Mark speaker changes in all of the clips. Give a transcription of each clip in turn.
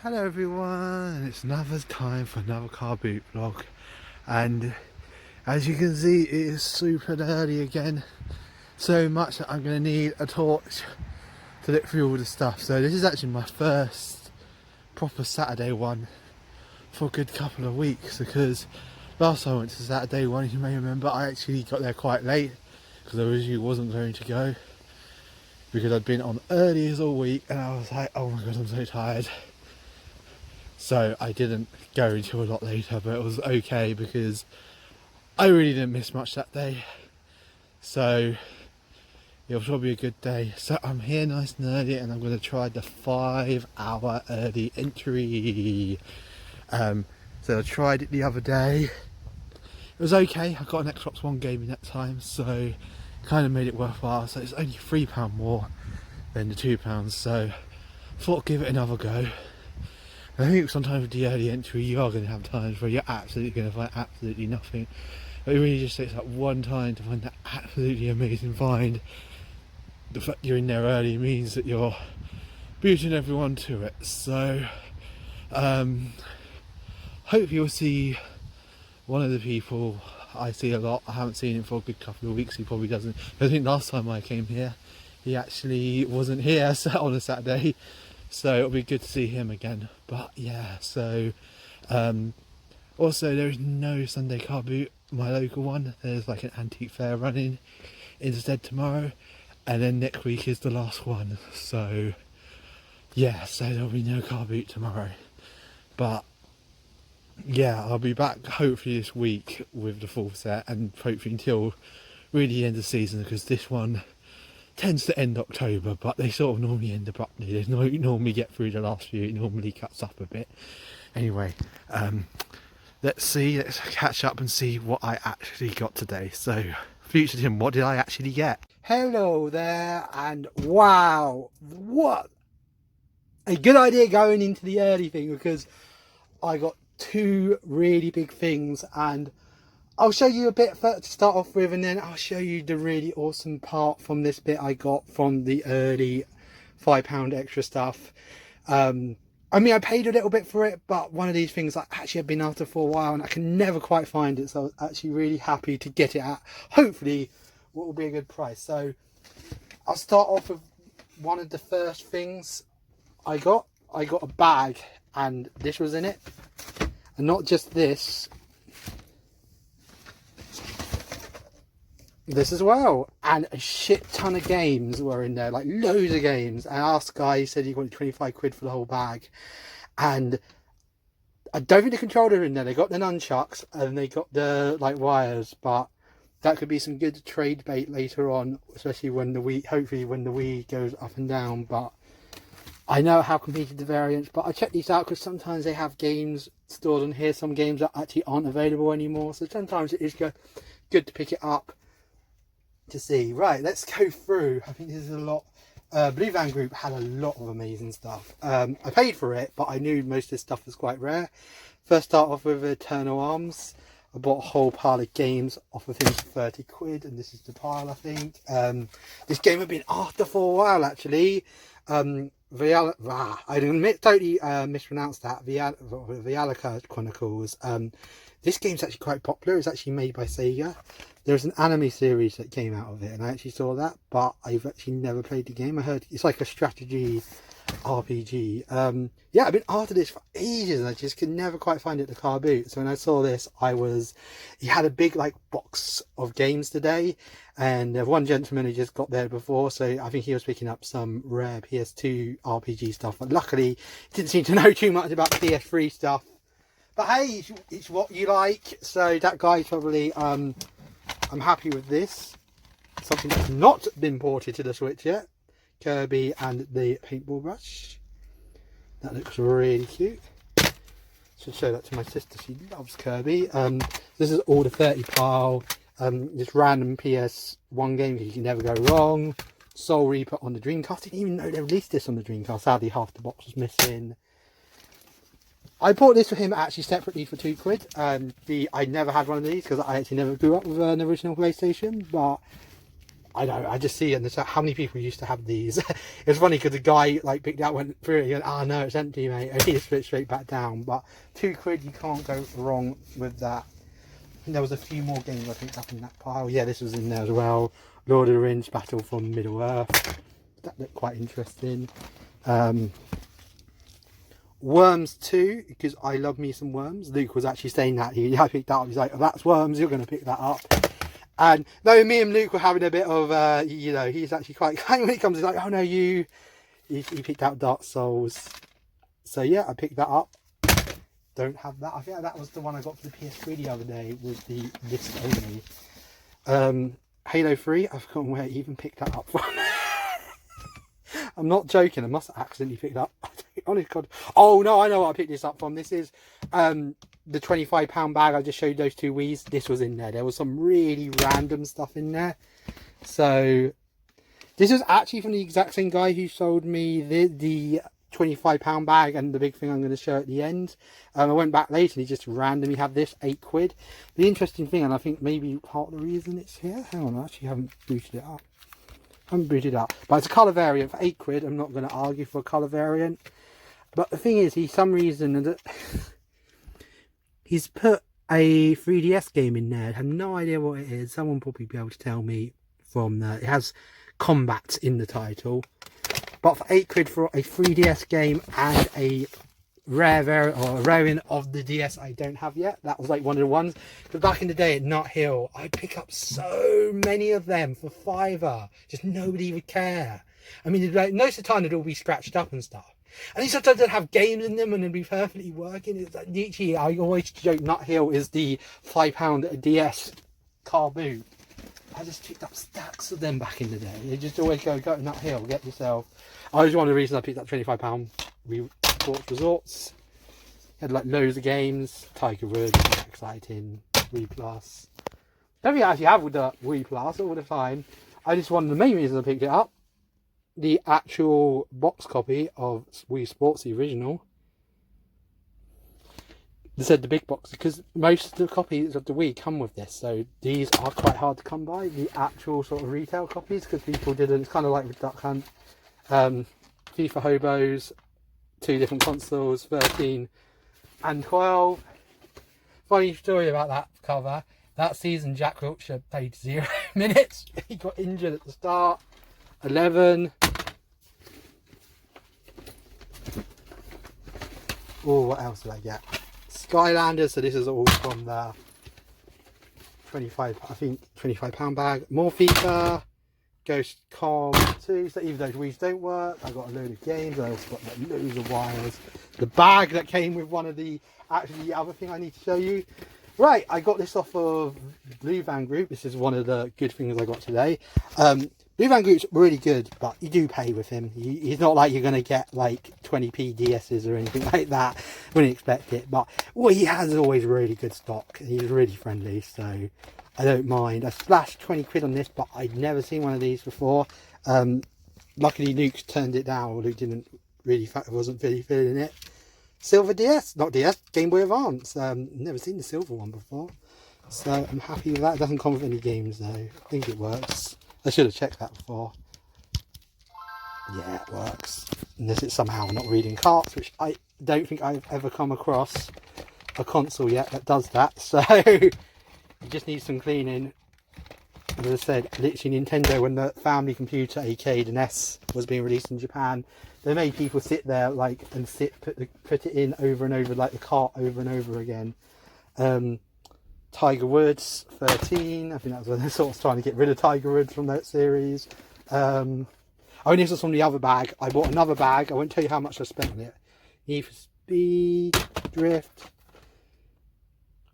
Speaker 1: Hello everyone, it's another time for another car boot vlog, and as you can see it is super early again, so much that I'm going to need a torch to look through all the stuff. So this is actually my first proper Saturday one for a good couple of weeks, because last time I went to Saturday one, you may remember, I actually got there quite late because I originally wasn't going to go because I'd been on earlies all week and I was like, oh my god, I'm so tired. So I didn't go until a lot later, but it was okay because I really didn't miss much that day. So it was probably a good day. So I'm here nice and early and I'm going to try the 5-hour early entry. So I tried it the other day. It was okay. I got an Xbox One game in that time, so kind of made it worthwhile. So it's only £3 more than the £2. So I thought I'd give it another go. I think sometimes with the early entry you are going to have times where you're absolutely going to find absolutely nothing. But it really just takes like one time to find that absolutely amazing find. The fact you're in there early means that you're booting everyone to it. So hope you'll see one of the people I see a lot. I haven't seen him for a good couple of weeks. He probably doesn't. I think last time I came here he actually wasn't here on a Saturday. So it'll be good to see him again. But yeah, so also there is no Sunday car boot, my local one. There's like an antique fair running instead tomorrow, and then next week is the last one. So yeah, so there'll be no car boot tomorrow. But yeah, I'll be back hopefully this week with the full set, and hopefully until really the end of the season, because this one tends to end October, but they sort of normally end abruptly. They normally get through the last few. It normally cuts up a bit. Anyway, let's catch up and see what I actually got today. So, Future Tim, what did I actually get?
Speaker 2: Hello there, and wow, what a good idea going into the early thing, because I got two really big things, and I'll show you a bit to start off with, and then I'll show you the really awesome part from this bit I got from the early £5 extra stuff. I mean, I paid a little bit for it, but one of these things I actually have been after for a while and I can never quite find it, so I was actually really happy to get it at hopefully what will be a good price. So I'll start off with one of the first things I got. I got a bag, and this was in it, and not just this as well, and a shit ton of games were in there, like loads of games. And I asked the guy, he said he wanted 25 quid for the whole bag, and I don't think the controller in there. They got the nunchucks and they got the like wires, but that could be some good trade bait later on, especially when the Wii, hopefully when the Wii goes up and down. But I know how competed the variants, but I checked these out because sometimes they have games stored on here, some games that actually aren't available anymore, so sometimes it is good to pick it up to see. Right, let's go through. I think this is a lot. Blue Van Group had a lot of amazing stuff. I paid for it, but I knew most of this stuff was quite rare. First, start off with Eternal Arms. I bought a whole pile of games off of him for 30 quid, and this is the pile, I think. This game had been after for a while, actually. I totally mispronounced that. Vialika Chronicles. This game's actually quite popular. It's actually made by Sega. There's an anime series that came out of it, and I actually saw that, but I've actually never played the game. I heard it's like a strategy RPG. Yeah, I've been after this for ages, and I just could never quite find it at the car boot. So when I saw this, he had a big like box of games today, and one gentleman who just got there before, so I think he was picking up some rare PS2 RPG stuff, but luckily he didn't seem to know too much about PS3 stuff. But hey, it's what you like. So that guy's probably I'm happy with this. Something that's not been ported to the Switch yet. Kirby and the paintball brush. That looks really cute. Should show that to my sister. She loves Kirby. This is all the 30 pile. Just random PS1 games you can never go wrong. Soul Reaper on the Dreamcast. Didn't even know they released this on the Dreamcast. Sadly, half the box was missing. I bought this for him actually separately for 2 quid. I never had one of these because I actually never grew up with an original PlayStation, but I know, I just see it, and there's how many people used to have these. It's funny because the guy like picked it out, went through it, and went, oh no, it's empty, mate, and he just put it straight back down. But £2, you can't go wrong with that. And there was a few more games I picked up in that pile. Yeah, this was in there as well. Lord of the Rings, Battle from Middle Earth. That looked quite interesting. Worms 2, because I love me some Worms. Luke was actually saying that. I picked that up. He's like, oh, that's Worms, you're going to pick that up. And though me and Luke were having a bit of, you know, he's actually quite kind when it comes to like, oh no, he picked out Dark Souls. So yeah, I picked that up. Don't have that. I think that was the one I got for the PS3 the other day with the list only. Halo 3, I've forgotten where I even picked that up from. I'm not joking, I must have accidentally picked it up. Honest God. Oh no, I know what I picked this up from. This is the £25 bag I just showed those two wiis. This was in there. There was some really random stuff in there. So this was actually from the exact same guy who sold me the £25 bag and the big thing I'm going to show at the end. I went back later and he just randomly had this, £8. The interesting thing, and I think maybe part of the reason it's here, hang on, I actually haven't booted it up. But it's a colour variant for £8. I'm not going to argue for a colour variant. But the thing is, some reason he's put a 3DS game in there. I have no idea what it is. Someone will probably be able to tell me from there. It has combat in the title. But for £8 for a 3DS game and a rare variant or a variant of the DS I don't have yet. That was like one of the ones. But back in the day at Nut Hill, I'd pick up so many of them for £5. Just nobody would care. I mean, like, most of the time they'd all be scratched up and stuff. And then sometimes they'd have games in them and they'd be perfectly working. It's like, literally, I always joke Nut Hill is the £5 DS Carboot. I just picked up stacks of them back in the day. They just always go to Nut Hill, get yourself. I was one of the reasons I picked up £25 Sports Resorts. Had like loads of games. Tiger Woods, exciting. Wii Plus. Don't think I actually have with the Wii Plus all the time. I just one of the main reasons I picked it up. The actual box copy of Wii Sports, the original. They said the big box because most of the copies of the Wii come with this, so these are quite hard to come by. The actual sort of retail copies because people didn't. It's kind of like with Duck Hunt, FIFA Hobos, 2 different consoles, 13 and 12. Funny story about that cover. That season, Jack Wilshere played 0 minutes. He got injured at the start. 11. Oh, what else did I get? Skylanders. So this is all from the 25 bag. More FIFA. Ghost Com 2. So even those Wii's don't work, I got a load of games. I also got like loads of wires. The bag that came with one of the actually the other thing I need to show you. Right, I got this off of Blue Van Group. This is one of the good things I got today. Blue Van Group's really good, but you do pay with him. He's not like you're going to get like 20p DSs or anything like that. Wouldn't expect it, but well, he has always really good stock. He's really friendly, so I don't mind. I splashed £20 on this, but I'd never seen one of these before. Luckily, Luke turned it down. Luke didn't really, wasn't really feeling it. Silver DS, not DS, Game Boy Advance. Never seen the silver one before, so I'm happy with that. It doesn't come with any games though. I think it works. I should have checked that before. Yeah, it works. Unless it's somehow not reading carts, which I don't think I've ever come across a console yet that does that. So it just needs some cleaning. As I said, literally Nintendo, when the family computer, aka the NES, was being released in Japan, they made people sit there like and put it in over and over, like the cart over and over again. Tiger Woods 13. I think that was when they're sort of trying to get rid of Tiger Woods from that series. Oh, and this was from the other bag. I bought another bag. I won't tell you how much I spent on it. Need for Speed, Drift.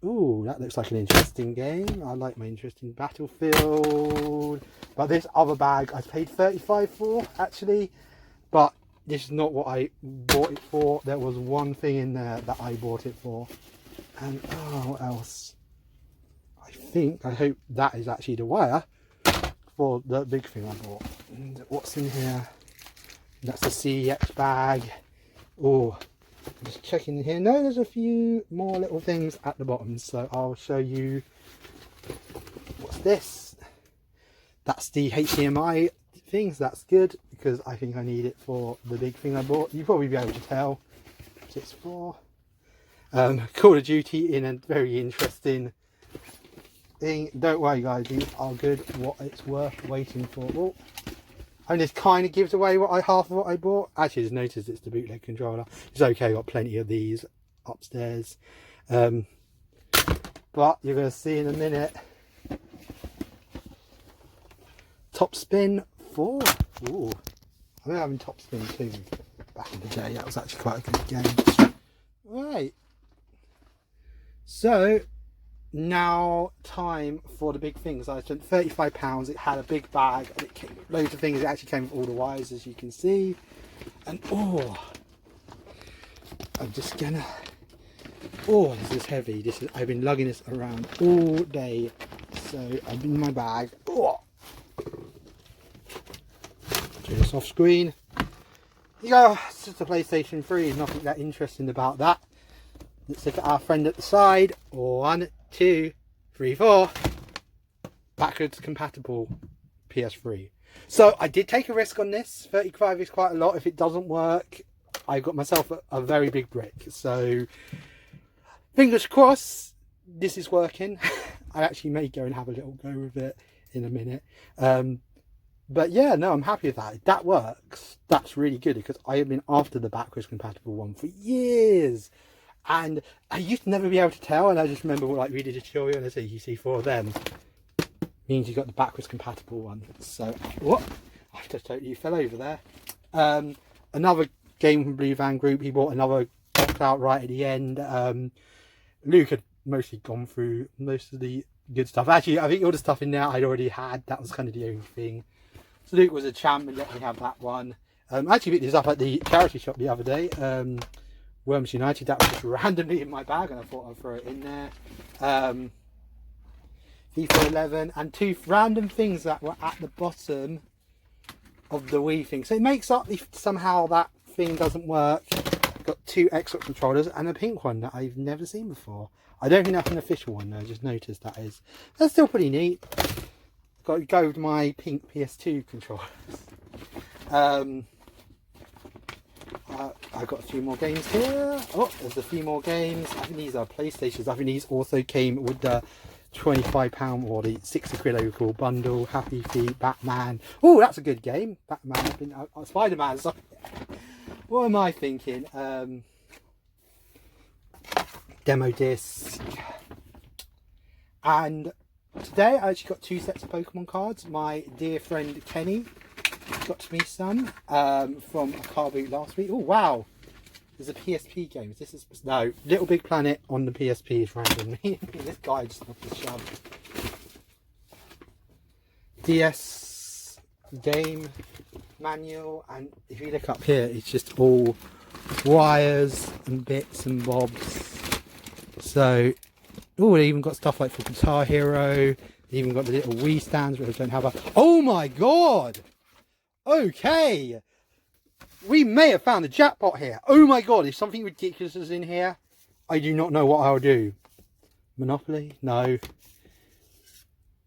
Speaker 2: Ooh, that looks like an interesting game. I like my interesting Battlefield. But this other bag I paid £35 for, actually. But this is not what I bought it for. There was one thing in there that I bought it for. And, oh, what else? I hope that is actually the wire for the big thing I bought. And what's in here? That's the CEX bag. Oh, just checking here. No, there's a few more little things at the bottom, so I'll show you. What's this? that's the HDMI thing, so that's good because I think I need it for the big thing I bought. You'll probably be able to tell. It's for Call of Duty in a very interesting thing. Don't worry guys, these are good, what it's worth waiting for. Oh, and this kind of gives away half of what I bought. Actually, just noticed it's the bootleg controller. It's okay, got plenty of these upstairs. But you're going to see in a minute. Top Spin 4. Ooh, I remember having Top Spin 2 back in the day. That was actually quite a good game. Right. So now time for the big things. I spent £35. It had a big bag and it came with loads of things. It actually came with all the wires, as you can see. And oh, I'm just gonna. Oh, this is heavy. I've been lugging this around all day, so I've been in my bag. Oh, do this off screen. You go. It's just a PlayStation 3. Nothing that interesting about that. Let's look at our friend at the side. 1, 2, 3, 4. Backwards compatible PS3. So I did take a risk on this. 35 is quite a lot. If it doesn't work, I got myself a very big brick. So fingers crossed this is working. I actually may go and have a little go with it in a minute. But yeah, no, I'm happy with that. If that works, that's really good because I have been after the backwards compatible one for years. And I used to never be able to tell, and I just remember like we did a tutorial and I said you see 4 of them means you got the backwards compatible one. So what? I just totally fell over there. Another game from Blue Van Group, he bought another box out right at the end. Luke had mostly gone through most of the good stuff. Actually, I think all the stuff in there I'd already had. That was kind of the only thing. So Luke was a champ and let me have that one. I actually picked this up at the charity shop the other day. Worms United, that was just randomly in my bag and I thought I'd throw it in there. FIFA 11 and 2 random things that were at the bottom of the Wii thing. So it makes up if somehow that thing doesn't work. Got 2 Xbox controllers and a pink one that I've never seen before. I don't think that's an official one though, I just noticed that is. That's still pretty neat. Got to go with my pink PS2 controllers. I've got a few more games here. Oh, there's a few more games. I think these are PlayStations. I think these also came with the £25 or the 60 quid overall bundle. Happy Feet, Batman. Oh, that's a good game. Batman, Spider-Man. Sorry. What am I thinking? Demo disc. And today I actually got 2 sets of Pokemon cards. My dear friend Kenny got me some from a car boot last week. Oh wow, there's a PSP game. This is no Little Big Planet on the PSP is randomly. This guy just wants to shove. DS game manual, and if you look up here, it's just all wires and bits and bobs. So oh, they even got stuff like for Guitar Hero. They even got the little Wii stands, which I don't have. Oh my god! Okay, we may have found the jackpot here. Oh my god, if something ridiculous is in here, I do not know what I'll do. Monopoly? No.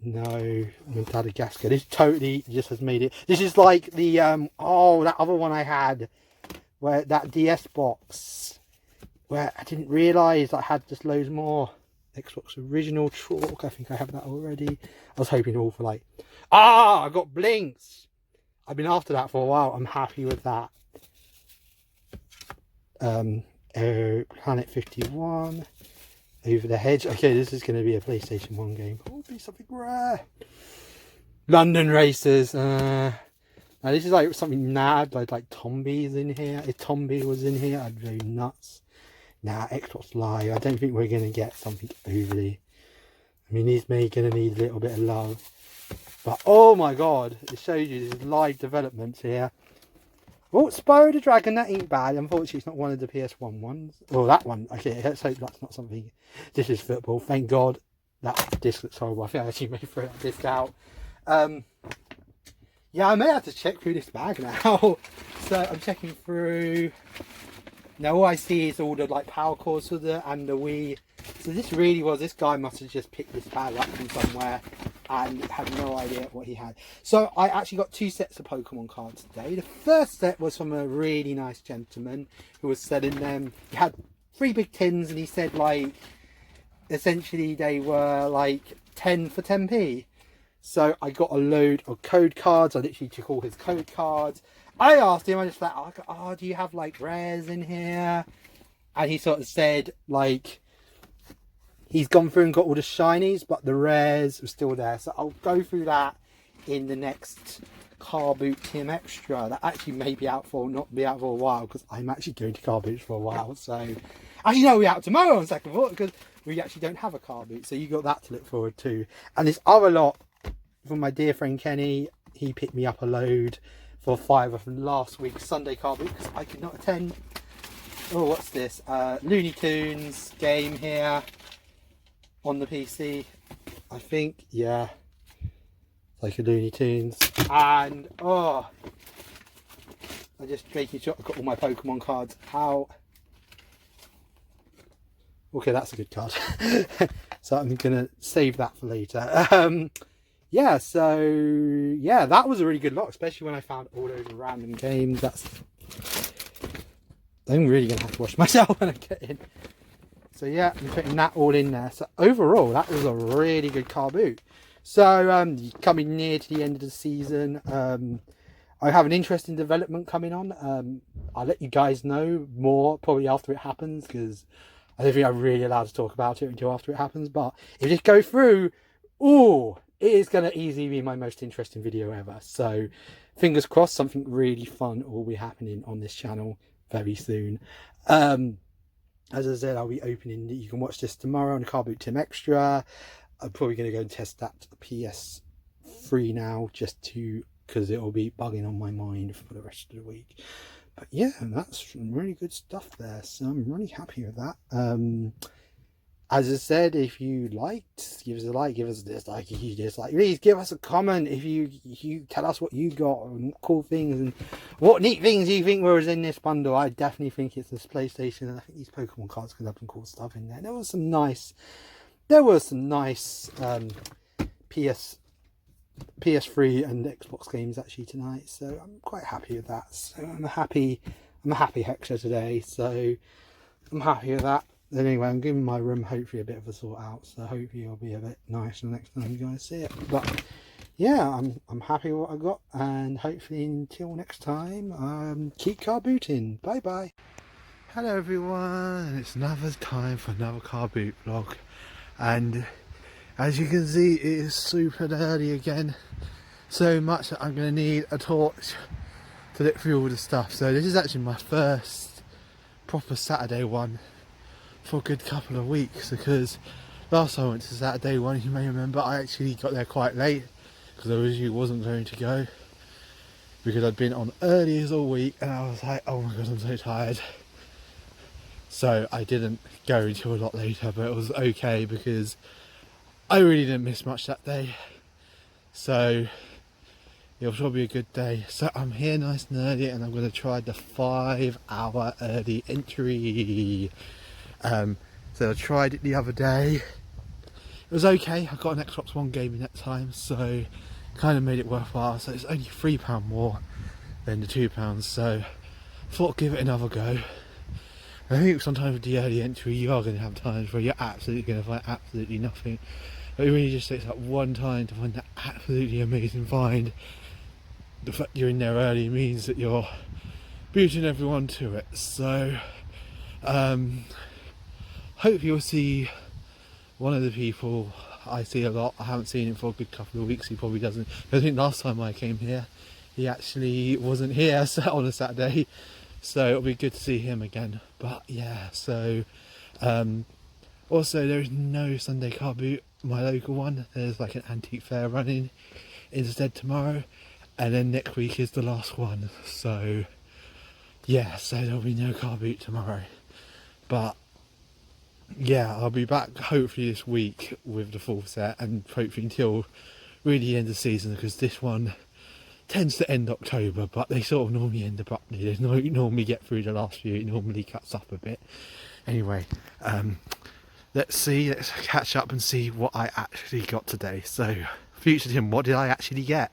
Speaker 2: No. Madagascar. This totally just has made it. This is like the, oh, that other one I had. Where that DS box. Where I didn't realise I had just loads more. Xbox original chalk. I think I have that already. I was hoping all for like, I got Blinks. I've been after that for a while. I'm happy with that. Planet 51. Over the Hedge. Okay, this is going to be a PlayStation 1 game. Oh, be something rare. London Racers. Now this is like something mad. Like Tombi's in here. If Tombi was in here, I'd go nuts. Nah, Xbox Live. I don't think we're going to get something overly. I mean, these may going to need a little bit of love. But oh my god, it shows you there's live developments here. Oh, Spyro the Dragon, that ain't bad. Unfortunately, it's not one of the PS1 ones. Oh, that one. Okay, let's hope that's not something. This is football. Thank God that disc looks horrible. I think I actually may throw that disc out. Yeah, I may have to check through this bag now. So I'm checking through. Now all I see is all the like power cords for the and the Wii. So this really was, this guy must have just picked this bag up from somewhere and had no idea what he had. So I actually got 2 sets of Pokemon cards today. The first set was from a really nice gentleman who was selling them. He had 3 big tins, and he said, like, essentially they were like 10 for 10p. So I got a load of code cards. I literally took all his code cards. I asked him, I just like, oh, do you have like rares in here? And he sort of said, like, he's gone through and got all the shinies, but the rares were still there. So I'll go through that in the next Carboot Tim Extra. That actually may be out for, not be out for a while, because I'm actually going to Carboot for a while. So actually, no, we're out tomorrow on second thought, because we actually don't have a Carboot. So you got that to look forward to. And this other lot from my dear friend Kenny, he picked me up a load for £5 from last week's Sunday Carboot, because I could not attend. Oh, what's this? Looney Tunes game here on the PC, I think. Yeah, it's like a Looney Tunes. And oh, I just making sure I've got all my Pokemon cards out. Okay, that's a good card. So I'm gonna save that for later. Yeah, so yeah, that was a really good lot, especially when I found all those random games. I'm really gonna have to wash myself when I get in. So yeah, I'm putting that all in there. So overall, that was a really good Carboot. So coming near to the end of the season, I have an interesting development coming on. I'll let you guys know more probably after it happens, because I don't think I'm really allowed to talk about it until after it happens. But if it go through, ooh, it is going to easily be my most interesting video ever. So fingers crossed, something really fun will be happening on this channel very soon. As I said, I'll be opening, you can watch this tomorrow on Carboot Tim Extra. I'm probably going to go and test that PS3 now, just to, because it will be bugging on my mind for the rest of the week. But yeah, that's some really good stuff there, so I'm really happy with that. As I said, if you liked, give us a like, give us a dislike. If you dislike, please give us a comment. If you tell us what you got and cool things and what neat things you think were in this bundle. I definitely think it's this PlayStation, and I think these Pokemon cards could have some cool stuff in there. There was some nice PS3 and Xbox games actually tonight, so I'm quite happy with that. So I'm a happy hexer today, so I'm happy with that. Anyway, I'm giving my room hopefully a bit of a sort out, so hopefully it'll be a bit nicer next time you guys see it. But yeah, I'm happy with what I got, and hopefully until next time, keep carbooting. Bye bye.
Speaker 1: Hello everyone, it's another time for another Carboot vlog, and as you can see, it is super early again, so much that I'm going to need a torch to look through all the stuff. So this is actually my first proper Saturday one for a good couple of weeks, because last time I went to Saturday one, you may remember, I actually got there quite late because I originally wasn't going to go, because I'd been on early as all week and I was like, oh my god, I'm so tired. So I didn't go until a lot later, but it was okay because I really didn't miss much that day, so it was probably a good day. So I'm here nice and early, and I'm going to try the 5-hour early entry. So I tried it the other day, it was okay. I got an Xbox One game in that time, so kind of made it worthwhile. So it's only £3 more than the £2, so I thought I'd give it another go. I think sometimes with the early entry you are going to have times where you're absolutely going to find absolutely nothing, but it really just takes like one time to find that absolutely amazing find. The fact you're in there early means that you're booting everyone to it. So hope you'll see one of the people I see a lot. I haven't seen him for a good couple of weeks. He probably doesn't. I think last time I came here, he actually wasn't here on a Saturday, so it'll be good to see him again. But yeah, so also there is no Sunday car boot, my local one. There's like an antique fair running instead tomorrow, and then next week is the last one. So yeah, so there'll be no car boot tomorrow. But yeah, I'll be back hopefully this week with the full set, and hopefully until really the end of the season, because this one tends to end October, but they sort of normally end abruptly. They don't normally get through the last few, it normally cuts up a bit. Anyway, let's catch up and see what I actually got today. So Future Tim, what did I actually get?